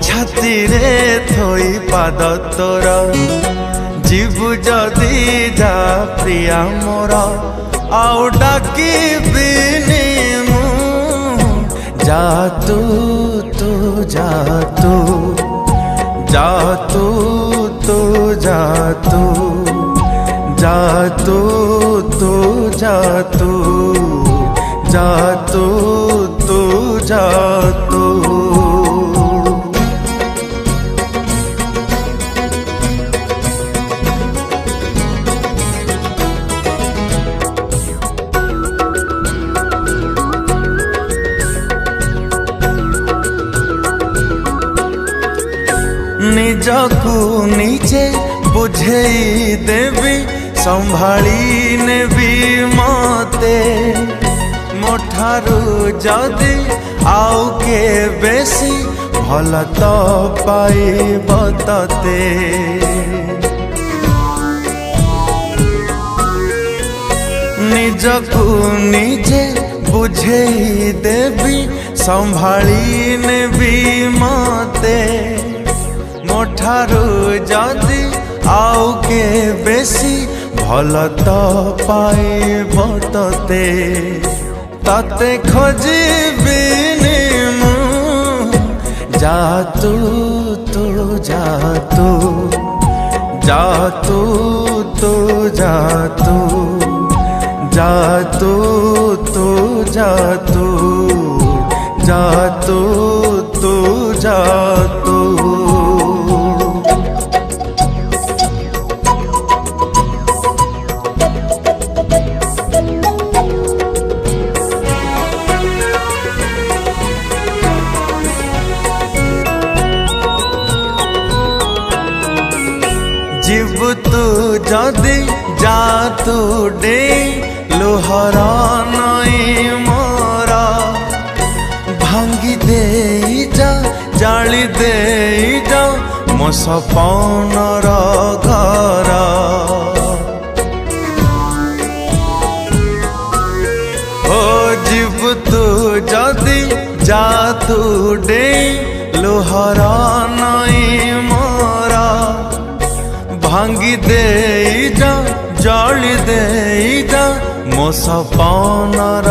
छाती रे थोई पाद तोर जीवु जदि जा प्रिया मोर आउ डाकिबिनी मु जा तू जा तू जा तू जा तू जा तू जा तू जा तू जा तू। निजकू निजे बुझेई देवी संभाली नेबी मते मोठारू जदि आउ के बेसी भल तो पाइब तते। निजकू निजे बुझेई देवी संभाली नेबी मते मोठारू जदि आउ के बेसी भल तो पाइब तते। तते खोजिबिनी मु जा तू जा तू जा तू जा तू जा तू जा तू जा तू जा तू। जीव तू जदि जा तू डे लोहरा नई मोरा भांगी दे जा जाली दे जा मो सपनर घर। ओ जीव तू जदि जा तू डे लोहरा नई मोरा भांगी दे जा जाली दे जा मो सपनर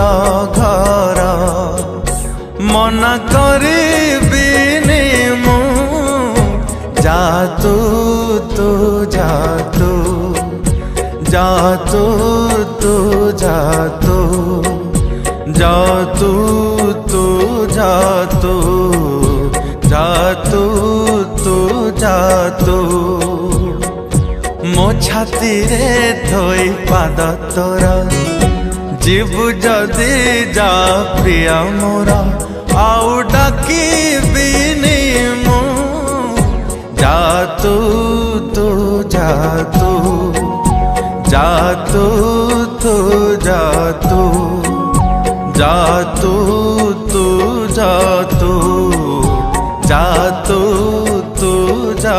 घर। मना करिबिनी मु जा तू जा तू जा तू जा तू जा तू जा तू जा तू जा तू। मो छाती रे थोई पाद तोर जीवु जदि जा प्रिया मोर आउ डाकिबिनी मु जा तू जा तू जा तू जा तू जा तू जा तू जा तू जा